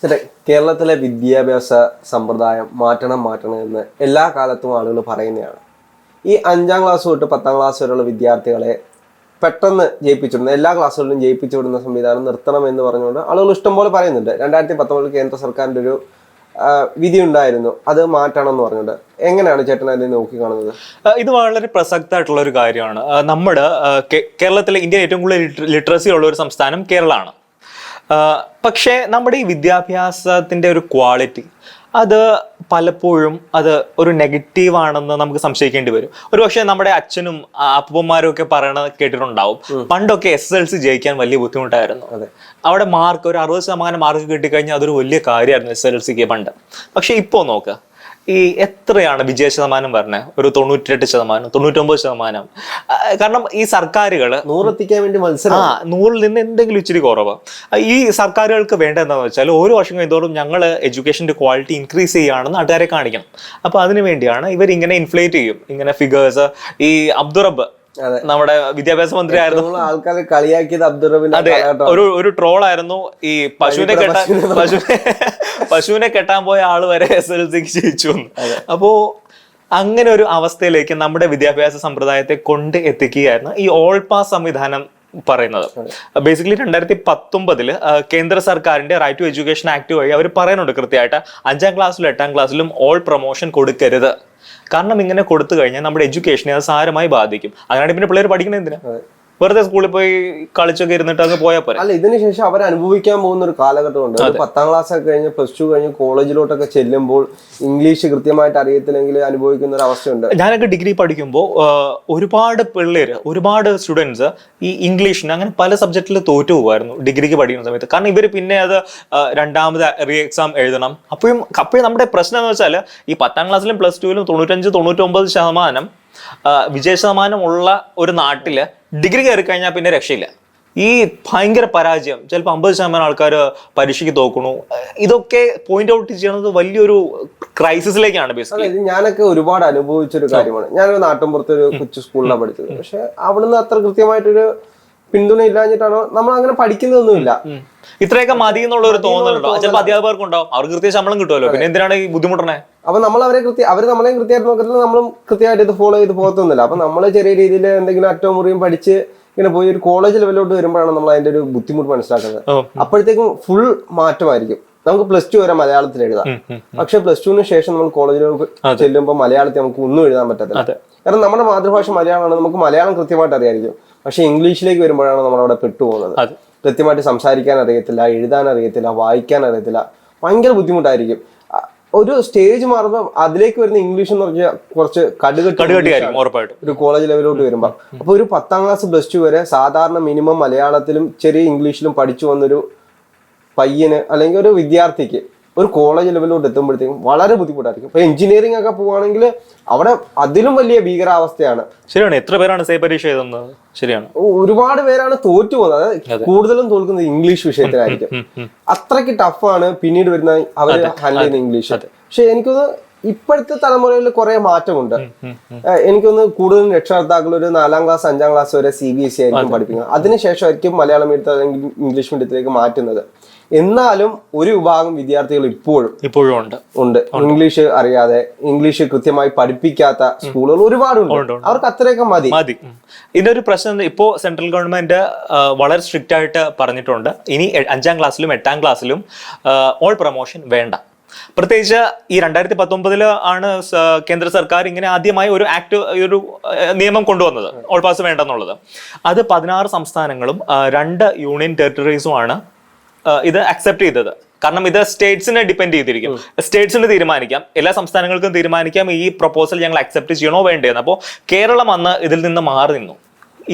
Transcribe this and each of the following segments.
ശരി, കേരളത്തിലെ വിദ്യാഭ്യാസ സമ്പ്രദായം മാറ്റണം എന്ന് എല്ലാ കാലത്തും ആളുകൾ പറയുന്നതാണ്. ഈ 5ാം ക്ലാസ് തൊട്ട് 10ാം ക്ലാസ് വരെയുള്ള വിദ്യാർത്ഥികളെ പെട്ടെന്ന് ജയിപ്പിച്ചിടുന്ന, എല്ലാ ക്ലാസ്സുകളിലും ജയിപ്പിച്ചു വിടുന്ന സംവിധാനം നിർത്തണം എന്ന് പറഞ്ഞുകൊണ്ട് ആളുകൾ ഇഷ്ടംപോലെ പറയുന്നുണ്ട്. 2019 കേന്ദ്ര സർക്കാരിൻ്റെ ഒരു വിധി ഉണ്ടായിരുന്നു, അത് മാറ്റണം എന്ന് പറഞ്ഞുകൊണ്ട്. എങ്ങനെയാണ് ചേട്ടൻ അതിനെ നോക്കിക്കാണുന്നത്? ഇത് വളരെ പ്രസക്തമായിട്ടുള്ള ഒരു കാര്യമാണ്. നമ്മുടെ കേരളത്തിലെ ഇന്ത്യയിൽ ഏറ്റവും കൂടുതൽ ലിറ്ററസി ഉള്ള ഒരു സംസ്ഥാനം കേരളമാണ്. പക്ഷേ നമ്മുടെ ഈ വിദ്യാഭ്യാസത്തിന്റെ ഒരു ക്വാളിറ്റി അത് പലപ്പോഴും അത് ഒരു നെഗറ്റീവാണെന്ന് നമുക്ക് സംശയിക്കേണ്ടി വരും. ഒരു പക്ഷേ നമ്മുടെ അച്ഛനും അപ്പന്മാരും ഒക്കെ പറയണത് കേട്ടിട്ടുണ്ടാവും, പണ്ടൊക്കെ SSLC ജയിക്കാൻ വലിയ ബുദ്ധിമുട്ടായിരുന്നു. അവിടെ മാർക്ക് ഒരു 60% മാർക്ക് കിട്ടിക്കഴിഞ്ഞാൽ അതൊരു വലിയ കാര്യമായിരുന്നു SSLCക്ക് പണ്ട്. പക്ഷെ ഇപ്പോൾ നോക്ക്, ഈ എത്രയാണ് വിജയ ശതമാനം പറഞ്ഞത്? ഒരു 98%, 99%. കാരണം ഈ സർക്കാരുകൾ 100 എത്തിക്കാൻ വേണ്ടി 100ൽ നിന്ന് എന്തെങ്കിലും ഇച്ചിരി കുറവ്. ഈ സർക്കാരുകൾക്ക് വേണ്ട എന്താണെന്ന് വെച്ചാൽ ഓരോ വർഷം കഴിയുന്നതോറും ഞങ്ങൾ എഡ്യൂക്കേഷൻ്റെ ക്വാളിറ്റി ഇൻക്രീസ് ചെയ്യുകയാണെന്ന് നാട്ടുകാരെ കാണിക്കണം. അപ്പോൾ അതിനു വേണ്ടിയാണ് ഇവരിങ്ങനെ ഇൻഫ്ലേറ്റ് ചെയ്യും, ഇങ്ങനെ ഫിഗേഴ്സ്. ഈ അബ്ദുറബ് നമ്മുടെ വിദ്യാഭ്യാസ മന്ത്രി ആയിരുന്നു, ആൾക്കാരെ കളിയാക്കിയത് അബ്ദുറബിന്റെ. അതെ, ഒരു ട്രോളായിരുന്നു. ഈ പശുവിനെ കെട്ടാൻ പോയ ആള് വരെ SSLCക്ക് ജയിച്ചു. അപ്പോ അങ്ങനെ ഒരു അവസ്ഥയിലേക്ക് നമ്മുടെ വിദ്യാഭ്യാസ സമ്പ്രദായത്തെ കൊണ്ട് എത്തിക്കുകയായിരുന്നു ഈ ഓൾ പാസ് സംവിധാനം പറയുന്നത്. ബേസിക്കലി 2019 കേന്ദ്ര സർക്കാരിന്റെ റൈറ്റ് ടു എഡ്യൂക്കേഷൻ ആക്ട് വഴി അവർ പറയുന്നുണ്ട് കൃത്യമായിട്ട് 5ാം ക്ലാസ്സിലും 8ാം ക്ലാസ്സിലും ഓൾ പ്രൊമോഷൻ കൊടുക്കരുത്. കാരണം ഇങ്ങനെ കൊടുത്തു കഴിഞ്ഞാൽ നമ്മുടെ എഡ്യൂക്കേഷനെ അത് സാരമായി ബാധിക്കും. അങ്ങനെയാണെങ്കിൽ പിന്നെ പിള്ളേർ പഠിക്കണത് എന്തിനാ? വെറുതെ സ്കൂളിൽ പോയി കളിച്ചൊക്കെ ഇരുന്നിട്ട് അങ്ങ് പോയാൽ പോരാ. അല്ല, ഇതിനുശേഷം അവർ അനുഭവിക്കാൻ പോകുന്ന ഒരു കാലഘട്ടമുണ്ട്. 10ാം ക്ലാസ് ഒക്കെ കഴിഞ്ഞ് +2 കഴിഞ്ഞ് കോളേജിലോട്ടൊക്കെ ചെല്ലുമ്പോൾ ഇംഗ്ലീഷ് കൃത്യമായിട്ട് അറിയത്തില്ലെങ്കിൽ അനുഭവിക്കുന്ന ഒരു അവസ്ഥയുണ്ട്. ഞാനൊക്കെ ഡിഗ്രി പഠിക്കുമ്പോൾ ഒരുപാട് പിള്ളേര്, ഒരുപാട് സ്റ്റുഡൻസ് ഈ ഇംഗ്ലീഷിന് അങ്ങനെ പല സബ്ജക്റ്റിൽ തോറ്റു പോകുമായിരുന്നു ഡിഗ്രിക്ക് പഠിക്കുന്ന സമയത്ത്. കാരണം ഇവർ പിന്നെ അത് രണ്ടാമത് റീ എക്സാം എഴുതണം. അപ്പോഴും നമ്മുടെ പ്രശ്നം എന്ന് വെച്ചാൽ ഈ 10ാം ക്ലാസ്സിലും +2ലും 95-99% വിജയ ശതമാനം ഉള്ള ഒരു നാട്ടില് ഡിഗ്രി കയറി കഴിഞ്ഞാൽ പിന്നെ രക്ഷയില്ല. ഈ ഭയങ്കര പരാജയം, ചിലപ്പോൾ 50% ആൾക്കാർ പരീക്ഷയ്ക്ക് തോക്കണു. ഇതൊക്കെ പോയിന്റ് ഔട്ട് ചെയ്യുന്നത് വലിയൊരു ക്രൈസിസിലേക്കാണ്. ബേസിക്കലി ഞാനൊക്കെ ഒരുപാട് അനുഭവിച്ചൊരു കാര്യമാണ്. ഞാനൊരു നാട്ടിൻപുറത്തൊരു കൊച്ചു സ്കൂളിലാണ് പഠിച്ചത്. പക്ഷെ അവിടുന്ന് അത്ര കൃത്യമായിട്ടൊരു പിന്തുണ ഇല്ലാഞ്ഞിട്ടാണോ നമ്മൾ അങ്ങനെ പഠിക്കുന്നതൊന്നുമില്ല. ഇത്രയൊക്കെ മതി എന്നുള്ള ഒരു തോന്നലുണ്ടോ? ചിലപ്പോൾ അധ്യാപകർക്കും ഉണ്ടാവും, അവർക്ക് കൃത്യ ശമ്പളം കിട്ടുമല്ലോ, പിന്നെ എന്തിനാണ് ഈ ബുദ്ധിമുട്ടണേ? അപ്പൊ നമ്മൾ അവർ നമ്മളെയും കൃത്യമായിട്ട് നോക്കത്തില്ല, നമ്മളും കൃത്യമായിട്ട് ഇത് ഫോളോ ചെയ്ത് പോകത്തൊന്നുമില്ല. അപ്പൊ നമ്മൾ ചെറിയ രീതിയിൽ എന്തെങ്കിലും അറ്റവും മുറിയും പഠിച്ച് ഇങ്ങനെ പോയി ഒരു കോളേജ് ലെവലിലോട്ട് വരുമ്പോഴാണ് നമ്മൾ അതിന്റെ ഒരു ബുദ്ധിമുട്ട് മനസ്സിലാക്കുന്നത്. അപ്പോഴത്തേക്കും ഫുൾ മാറ്റമായിരിക്കും. നമുക്ക് +2 വരെ മലയാളത്തിൽ എഴുതാം, പക്ഷെ +2ന് ശേഷം നമ്മൾ കോളേജിലേക്ക് ചെല്ലുമ്പോൾ മലയാളത്തിൽ നമുക്ക് ഒന്നും എഴുതാൻ പറ്റത്തില്ല. കാരണം നമ്മുടെ മാതൃഭാഷ മലയാളമാണ്, നമുക്ക് മലയാളം കൃത്യമായിട്ട് അറിയായിരിക്കും. പക്ഷെ ഇംഗ്ലീഷിലേക്ക് വരുമ്പോഴാണ് നമ്മളവിടെ പെട്ടുപോകുന്നത്. കൃത്യമായിട്ട് സംസാരിക്കാൻ അറിയത്തില്ല, എഴുതാൻ അറിയത്തില്ല, വായിക്കാൻ അറിയത്തില്ല, ഭയങ്കര ബുദ്ധിമുട്ടായിരിക്കും. ഒരു സ്റ്റേജ് മാറുമ്പോൾ അതിലേക്ക് വരുന്ന ഇംഗ്ലീഷ് എന്ന് പറഞ്ഞാൽ കുറച്ച് കടുകട്ടിയായിരിക്കും ഒരു കോളേജ് ലെവലിലോട്ട് വരുമ്പോൾ. അപ്പൊ ഒരു 10ാം ക്ലാസ് +2 വരെ സാധാരണ മിനിമം മലയാളത്തിലും ചെറിയ ഇംഗ്ലീഷിലും പഠിച്ചു വന്നൊരു പയ്യന് അല്ലെങ്കിൽ ഒരു വിദ്യാർത്ഥിക്ക് ഒരു കോളേജ് ലെവലിലോട്ട് എത്തുമ്പോഴത്തേക്കും വളരെ ബുദ്ധിമുട്ടായിരിക്കും. ഇപ്പൊ എഞ്ചിനീയറിംഗ് ഒക്കെ പോവുകയാണെങ്കിൽ അവിടെ അതിലും വലിയ ഭീകരാവസ്ഥയാണ്. ശരിയാണ്. എത്ര പേരാണ് പരീക്ഷ എഴുതുന്നത്? ശരിയാണ്, ഒരുപാട് പേരാണ് തോറ്റു പോകുന്നത്. അതായത് കൂടുതലും തോൽക്കുന്നത് ഇംഗ്ലീഷ് വിഷയത്തിലായിരിക്കും. അത്രയ്ക്ക് ടഫാണ് പിന്നീട് വരുന്ന അവർ ഹാൻഡിൽ ചെയ്യുന്ന ഇംഗ്ലീഷ്. പക്ഷെ എനിക്കൊന്ന് ഇപ്പോഴത്തെ തലമുറയിൽ കുറെ മാറ്റമുണ്ട്. എനിക്കൊന്ന് കൂടുതലും രക്ഷകർത്താക്കൾ ഒരു 4ാം ക്ലാസ് 5ാം ക്ലാസ് വരെ CBSE ആയിരിക്കും പഠിപ്പിക്കുന്നത്. അതിനുശേഷമായിരിക്കും മലയാളം മീഡിയത്തിൽ അല്ലെങ്കിൽ ഇംഗ്ലീഷ് മീഡിയത്തിലേക്ക് മാറ്റുന്നത്. എന്നാലും ഒരു വിഭാഗം വിദ്യാർത്ഥികൾ ഇപ്പോഴും ഉണ്ട് ഇംഗ്ലീഷ് അറിയാതെ, ഇംഗ്ലീഷ് കൃത്യമായി പഠിപ്പിക്കാത്ത സ്കൂളുകൾ ഒരുപാടുണ്ട്. അവർക്ക് അത്രയൊക്കെ മതി. ഇതിന്റെ ഒരു പ്രശ്നം ഇപ്പോ സെൻട്രൽ ഗവൺമെന്റ് വളരെ സ്ട്രിക്റ്റ് ആയിട്ട് പറഞ്ഞിട്ടുണ്ട്, ഇനി 5ാം ക്ലാസ്സിലും 8ാം ക്ലാസ്സിലും ഓൾ പ്രൊമോഷൻ വേണ്ട. പ്രത്യേകിച്ച് ഈ 2019 ആണ് കേന്ദ്ര സർക്കാർ ഇങ്ങനെ ആദ്യമായി ഒരു നിയമം കൊണ്ടുവന്നത്, ഓൾ പാസ് വേണ്ടെന്നുള്ളത്. അത് 16 സംസ്ഥാനങ്ങളും 2 യൂണിയൻ ടെറിട്ടറീസുമാണ് ഇത് അക്സെപ്റ്റ് ചെയ്തത്. കാരണം ഇത് സ്റ്റേറ്റ്സിനെ ഡിപ്പെൻഡ് ചെയ്തിരിക്കും. സ്റ്റേറ്റ്സിന് തീരുമാനിക്കാം, എല്ലാ സംസ്ഥാനങ്ങൾക്കും തീരുമാനിക്കാം ഈ പ്രൊപ്പോസൽ ഞങ്ങൾ അക്സെപ്റ്റ് ചെയ്യണോ വേണ്ടേന്ന്. അപ്പോൾ കേരളം അന്ന് ഇതിൽ നിന്ന് മാറി നിന്നു.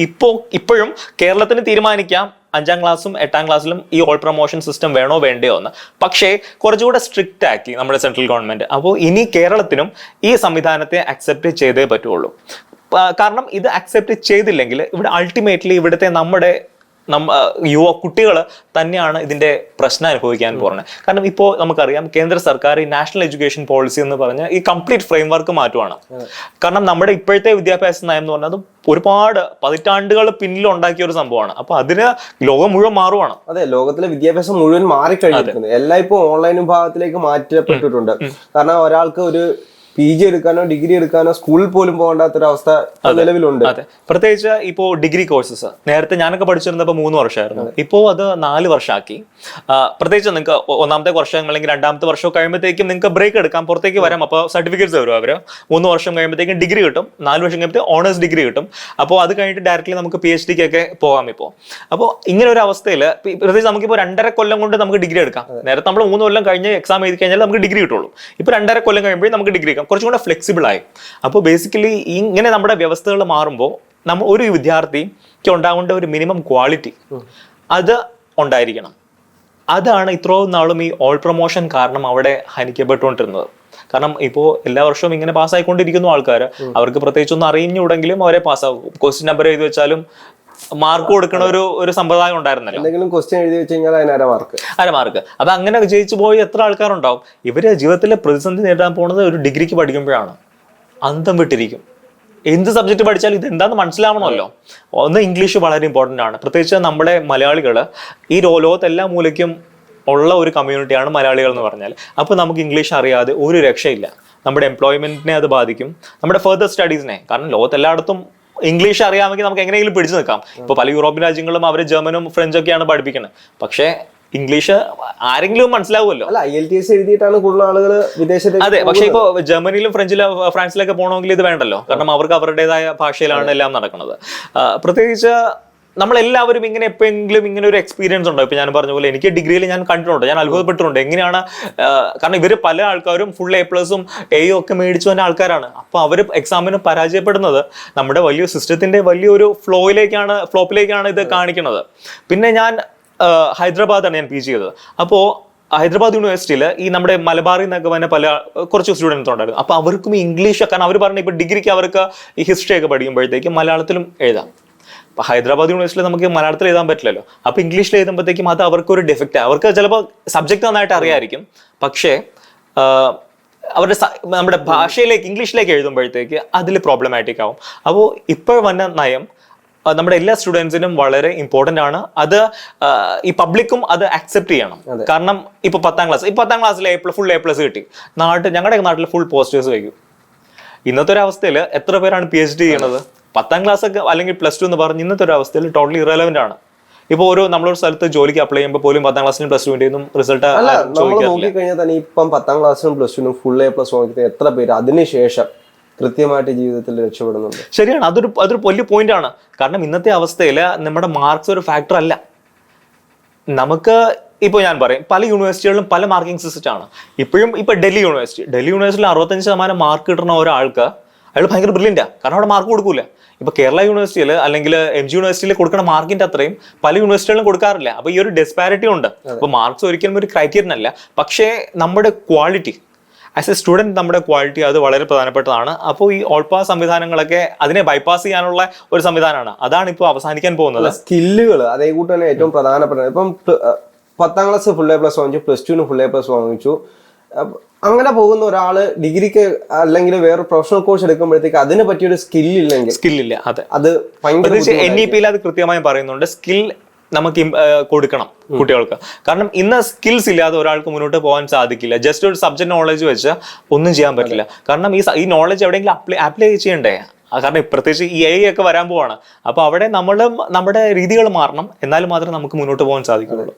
ഇപ്പോഴും കേരളത്തിന് തീരുമാനിക്കാം 5ാം ക്ലാസ്സും 8ാം ക്ലാസ്സിലും ഈ ഓൾ പ്രൊമോഷൻ സിസ്റ്റം വേണോ വേണ്ടയോ എന്ന്. പക്ഷേ കുറച്ചുകൂടെ സ്ട്രിക്റ്റ് ആക്കി നമ്മുടെ സെൻട്രൽ ഗവൺമെന്റ്. അപ്പോൾ ഇനി കേരളത്തിനും ഈ സംവിധാനത്തെ അക്സെപ്റ്റ് ചെയ്തേ പറ്റുള്ളൂ. കാരണം ഇത് അക്സെപ്റ്റ് ചെയ്തില്ലെങ്കിൽ ഇവിടെ അൾട്ടിമേറ്റ്ലി ഇവിടുത്തെ നമ്മുടെ കുട്ടികൾ തന്നെയാണ് ഇതിന്റെ പ്രശ്നം അനുഭവിക്കാൻ പോകുന്നത്. കാരണം ഇപ്പോൾ നമുക്കറിയാം കേന്ദ്ര സർക്കാർ ഈ നാഷണൽ എഡ്യൂക്കേഷൻ പോളിസി എന്ന് പറഞ്ഞ ഈ കംപ്ലീറ്റ് ഫ്രെയിംവർക്ക് മാറ്റുവാണ്. കാരണം നമ്മുടെ ഇപ്പോഴത്തെ വിദ്യാഭ്യാസ നയം എന്ന് പറഞ്ഞത് ഒരുപാട് പതിറ്റാണ്ടുകൾ പിന്നിൽ ഉണ്ടാക്കിയ ഒരു സംഭവമാണ്. അപ്പൊ അതിന് ലോകം മുഴുവൻ മാറുവാണ്. അതെ, ലോകത്തിലെ വിദ്യാഭ്യാസം മുഴുവൻ മാറിക്കഴിഞ്ഞിരിക്കുന്നത്. എല്ലാം ഇപ്പൊ ഓൺലൈൻ വിഭാഗത്തിലേക്ക് മാറ്റപ്പെട്ടിട്ടുണ്ട്. കാരണം ഒരാൾക്ക് ഒരു PG എടുക്കാനോ ഡിഗ്രി എടുക്കാനോ സ്കൂളിൽ പോലും പോകേണ്ടാത്തൊരവസ്ഥ നിലവിലുണ്ട്. അതെ, പ്രത്യേകിച്ച് ഇപ്പോൾ ഡിഗ്രി കോഴ്സസ് നേരത്തെ ഞാനൊക്കെ പഠിച്ചിരുന്നപ്പോൾ 3 വർഷമായിരുന്നു, ഇപ്പോൾ അത് 4 വർഷമാക്കി. പ്രത്യേകിച്ച് നിങ്ങൾക്ക് ഒന്നാമത്തെ വർഷം അല്ലെങ്കിൽ രണ്ടാമത്തെ വർഷം കഴിയുമ്പോഴത്തേക്കും നിങ്ങൾക്ക് ബ്രേക്ക് എടുക്കാം, പുറത്തേക്ക് വരാം. അപ്പോൾ സർട്ടിഫിക്കറ്റ്സ് വരും. അവർ 3 വർഷം കഴിയുമ്പോഴത്തേക്കും ഡിഗ്രി കിട്ടും, 4 വർഷം കഴിയുമ്പോഴത്തേക്ക് ഓണേഴ്സ് ഡിഗ്രി കിട്ടും. അപ്പോൾ അത് കഴിഞ്ഞിട്ട് ഡയറക്റ്റ്ലി നമുക്ക് PhD-ക്കൊക്കെ പോകാം ഇപ്പോൾ. അപ്പോൾ ഇങ്ങനെ ഒരു അവസ്ഥയിൽ പ്രത്യേകിച്ച് നമുക്കിപ്പോൾ 2.5 കൊല്ലം കൊണ്ട് നമുക്ക് ഡിഗ്രി എടുക്കാം. നേരത്തെ നമ്മൾ 3 കൊല്ലം കഴിഞ്ഞ് എക്സാം എഴുതി കഴിഞ്ഞാൽ നമുക്ക് ഡിഗ്രി കിട്ടുള്ളൂ. ഇപ്പോൾ 2.5 കൊല്ലം കഴിയുമ്പോഴേ നമുക്ക് ഡിഗ്രി കുറച്ചും കൂടെ ഫ്ലെക്സിബിൾ ആയി. അപ്പോൾ ബേസിക്കലി ഇങ്ങനെ നമ്മുടെ വ്യവസ്ഥകൾ മാറുമ്പോൾ ഒരു വിദ്യാർത്ഥിക്ക് ഉണ്ടാകേണ്ട ഒരു മിനിമം ക്വാളിറ്റി അത് ഉണ്ടായിരിക്കണം. അതാണ് ഇത്രയും നാളും ഈ ഓൾ പ്രൊമോഷൻ കാരണം അവിടെ ഹനിക്കപ്പെട്ടുകൊണ്ടിരുന്നത്. കാരണം ഇപ്പോൾ എല്ലാ വർഷവും ഇങ്ങനെ പാസ്സായിക്കൊണ്ടിരിക്കുന്നു ആൾക്കാർ. അവർക്ക് പ്രത്യേകിച്ചൊന്നും അറിഞ്ഞുകൂടെങ്കിലും അവരെ പാസ്സാകും. ക്വസ്റ്റ്യൻ നമ്പർ എഴുതി വെച്ചാലും മാർക്ക് കൊടുക്കണ ഒരു സമ്പ്രദായം ഉണ്ടായിരുന്നല്ലോ. എന്തെങ്കിലും ക്വസ്റ്റ്യൻ എഴുതി വെച്ച് കഴിഞ്ഞാൽ അതിന് അര മാർക്ക്. അപ്പൊ അങ്ങനെ വിജയിച്ചു പോയി എത്ര ആൾക്കാരുണ്ടാവും. ഇവര് ജീവിതത്തിലെ പ്രതിസന്ധി നേരിടാൻ പോകുന്നത് ഒരു ഡിഗ്രിക്ക് പഠിക്കുമ്പോഴാണ്. അന്തം വിട്ടിരിക്കും. എന്ത് സബ്ജക്ട് പഠിച്ചാലും ഇത് എന്താണെന്ന് മനസ്സിലാവണമല്ലോ. ഒന്ന്, ഇംഗ്ലീഷ് വളരെ ഇമ്പോർട്ടൻ്റ് ആണ്. പ്രത്യേകിച്ച് നമ്മുടെ മലയാളികൾ ഈ ലോകത്തെല്ലാ മൂലയ്ക്കും ഉള്ള ഒരു കമ്മ്യൂണിറ്റിയാണ് മലയാളികൾ എന്ന് പറഞ്ഞാൽ. അപ്പോൾ നമുക്ക് ഇംഗ്ലീഷ് അറിയാതെ ഒരു രക്ഷയില്ല. നമ്മുടെ എംപ്ലോയ്മെന്റിനെ അത് ബാധിക്കും, നമ്മുടെ ഫെർദർ സ്റ്റഡീസിനെ. കാരണം ലോകത്തെല്ലായിടത്തും ഇംഗ്ലീഷ് അറിയാമെങ്കിൽ നമുക്ക് എങ്ങനെയെങ്കിലും പിടിച്ചു നിൽക്കാം. ഇപ്പൊ പല യൂറോപ്യൻ രാജ്യങ്ങളും അവർ ജർമ്മനും ഫ്രഞ്ചൊക്കെയാണ് പഠിപ്പിക്കുന്നത്. പക്ഷേ ഇംഗ്ലീഷ് ആരെങ്കിലും മനസ്സിലാവുമല്ലോ. അല്ല, IELTS എഴുതിയിട്ടാണ് കൂടുതൽ ആളുകൾ വിദേശത്ത്. അതെ, പക്ഷേ ഇപ്പൊ ജർമ്മനിയിലും ഫ്രാൻസിലൊക്കെ പോകണമെങ്കിൽ ഇത് വേണ്ടല്ലോ. കാരണം അവർക്ക് അവരുടേതായ ഭാഷയിലാണ് എല്ലാം നടക്കുന്നത്. പ്രത്യേകിച്ച് നമ്മളെല്ലാവരും ഇങ്ങനെ എപ്പോഴെങ്കിലും ഇങ്ങനെ ഒരു എക്സ്പീരിയൻസ് ഉണ്ടോ? ഇപ്പൊ ഞാൻ പറഞ്ഞ പോലെ എനിക്ക് ഡിഗ്രിയിൽ ഞാൻ കണ്ടിട്ടുണ്ട്, ഞാൻ അത്ഭുതപ്പെട്ടിട്ടുണ്ട്. എങ്ങനെയാണ്, കാരണം ഇവര് പല ആൾക്കാരും ഫുൾ A+ഉം Aയും ഒക്കെ മേടിച്ചു വന്ന ആൾക്കാരാണ്. അപ്പൊ അവർ എക്സാമിന് പരാജയപ്പെടുന്നത് നമ്മുടെ വലിയ സിസ്റ്റത്തിന്റെ വലിയൊരു ഫ്ലോപ്പിലേക്കാണ് ഇത് കാണിക്കുന്നത്. പിന്നെ ഞാൻ ഹൈദരാബാദാണ് ഞാൻ PG ചെയ്തത്. അപ്പോൾ ഹൈദരാബാദ് യൂണിവേഴ്സിറ്റിയിൽ ഈ നമ്മുടെ മലബാറിൽ നിന്നൊക്കെ വന്ന കുറച്ച് സ്റ്റുഡൻസ് ഉണ്ടായിരുന്നു. അപ്പോൾ അവർക്കും ഇംഗ്ലീഷ്, കാരണം അവർ പറഞ്ഞ ഇപ്പോൾ ഡിഗ്രിക്ക് അവർക്ക് ഈ ഹിസ്റ്ററി ഒക്കെ പഠിക്കുമ്പോഴത്തേക്കും മലയാളത്തിലും എഴുതാം. അപ്പോൾ ഹൈദരാബാദ് യൂണിവേഴ്സിറ്റിയിൽ നമുക്ക് മലയാളത്തിൽ എഴുതാൻ പറ്റില്ലല്ലോ. അപ്പോൾ ഇംഗ്ലീഷിൽ എഴുതുമ്പോഴത്തേക്കും അത് അവർക്കൊരു ഡിഫക്റ്റ്. അവർക്ക് ചിലപ്പോൾ സബ്ജക്റ്റ് നന്നായിട്ട് അറിയാമായിരിക്കും, പക്ഷേ അവരുടെ നമ്മുടെ ഭാഷയിലേക്ക് ഇംഗ്ലീഷിലേക്ക് എഴുതുമ്പോഴത്തേക്ക് അതിൽ പ്രോബ്ലമാറ്റിക് ആവും. അപ്പോൾ ഇപ്പോൾ വന്ന നയം നമ്മുടെ എല്ലാ സ്റ്റുഡൻസിനും വളരെ ഇമ്പോർട്ടൻ്റ് ആണ്. അത് ഈ പബ്ലിക്കും അത് അക്സെപ്റ്റ് ചെയ്യണം. കാരണം ഇപ്പൊ 10ാം ക്ലാസ്സിൽ ഫുൾ A+ കിട്ടി, ഞങ്ങളുടെ നാട്ടിൽ ഫുൾ പോസ്റ്റേഴ്സ് വയ്ക്കും. ഇന്നത്തെ ഒരു അവസ്ഥയിൽ എത്ര പേരാണ് PhD ചെയ്യണത്? 10ാം ക്ലാസ് ഒക്കെ അല്ലെങ്കിൽ +2 എന്ന് പറഞ്ഞ് ഇന്നത്തെ ഒരു അവസ്ഥയിൽ ടോട്ടലി ഇറലവന്റ് ആണ്. ഇപ്പൊ നമ്മളൊരു സ്ഥലത്ത് ജോലിക്ക് അപ്ലൈ ചെയ്യുമ്പോൾ പോലും 10ാം ക്ലാസ്സിനും +2ന്റെയും റിസൾട്ട് നോക്കിക്കഴിഞ്ഞാൽ തന്നെ ഇപ്പം 10ാം ക്ലാസ്സിനും +2നും ഫുൾ A+ വാങ്ങിക്കുന്ന എത്ര പേര് അതിനുശേഷം കൃത്യമായിട്ട് ജീവിതത്തിൽ രക്ഷപ്പെടുന്നുണ്ട്. ശരിയാണ്, അതൊരു വലിയ പോയിന്റ് ആണ്. കാരണം ഇന്നത്തെ അവസ്ഥയിൽ നമ്മുടെ മാർക്സ് ഒരു ഫാക്ടർ അല്ല. നമുക്ക് ഇപ്പോൾ ഞാൻ പറയും, പല യൂണിവേഴ്സിറ്റികളിലും പല മാർക്കിംഗ് സിസ്റ്റം ആണ്. ഇപ്പൊ ഡൽഹി യൂണിവേഴ്സിറ്റിയിൽ 65% മാർക്ക് കിട്ടുന്ന ഒരാൾക്ക് അയാൾ ഭയങ്കര ബ്രില്യൻ്റാണ്. കാരണം അവിടെ മാർക്ക് കൊടുക്കൂല. ഇപ്പൊ കേരള യൂണിവേഴ്സിറ്റിയിൽ അല്ലെങ്കിൽ MG യൂണിവേഴ്സിറ്റിയിൽ കൊടുക്കുന്ന മാർക്കിന്റെ അത്രയും പല യൂണിവേഴ്സിറ്റികളിലും കൊടുക്കാറില്ല. അപ്പൊ ഈ ഒരു ഡിസ്പാരിറ്റി ഉണ്ട്. അപ്പൊ മാർക്സ് ഒരിക്കലും ഒരു ക്രൈറ്റീരിയൻ അല്ല. പക്ഷേ നമ്മുടെ ക്വാളിറ്റി ആസ് എ സ്റ്റുഡൻറ്, നമ്മുടെ ക്വാളിറ്റി അത് വളരെ പ്രധാനപ്പെട്ടതാണ്. അപ്പോൾ ഈ ഓൾ പാസ് സംവിധാനങ്ങളൊക്കെ അതിനെ ബൈപ്പാസ് ചെയ്യാനുള്ള ഒരു സംവിധാനമാണ്. അതാണ് ഇപ്പോൾ അവസാനിക്കാൻ പോകുന്നത്. സ്കില്ലുകൾ അതേ കൂട്ട് തന്നെ ഏറ്റവും പ്രധാനപ്പെട്ട. ഇപ്പം 10ാം ക്ലാസ് ഫുൾ A+ വാങ്ങിച്ചു, +2ന് ഫുൾ A+ വാങ്ങിച്ചു. അങ്ങനെ പോകുന്ന ഒരാള് ഡിഗ്രിക്ക് അല്ലെങ്കിൽ വേറെ പ്രൊഫഷണൽ കോഴ്സ് എടുക്കുമ്പോഴത്തേക്ക് അതിനെ പറ്റിയൊരു സ്കില്ലില്ല. അതെ, അത് NEP-ൽ അത് കൃത്യമായി പറയുന്നുണ്ട്. സ്കിൽ നമുക്ക് കൊടുക്കണം കുട്ടികൾക്ക്. കാരണം ഇന്ന് സ്കിൽസ് ഇല്ലാതെ ഒരാൾക്ക് മുന്നോട്ട് പോകാൻ സാധിക്കില്ല. ജസ്റ്റ് ഒരു സബ്ജക്ട് നോളജ് വെച്ച് ഒന്നും ചെയ്യാൻ പറ്റില്ല. കാരണം ഈ നോളജ് എവിടെയെങ്കിലും അപ്ലൈ ചെയ്യണ്ടേ? കാരണം പ്രത്യേകിച്ച് ഈ AI ഒക്കെ വരാൻ പോവാണ്. അപ്പൊ അവിടെ നമ്മുടെ രീതികൾ മാറണം, എന്നാലും മാത്രമേ നമുക്ക് മുന്നോട്ട് പോകാൻ സാധിക്കുള്ളൂ.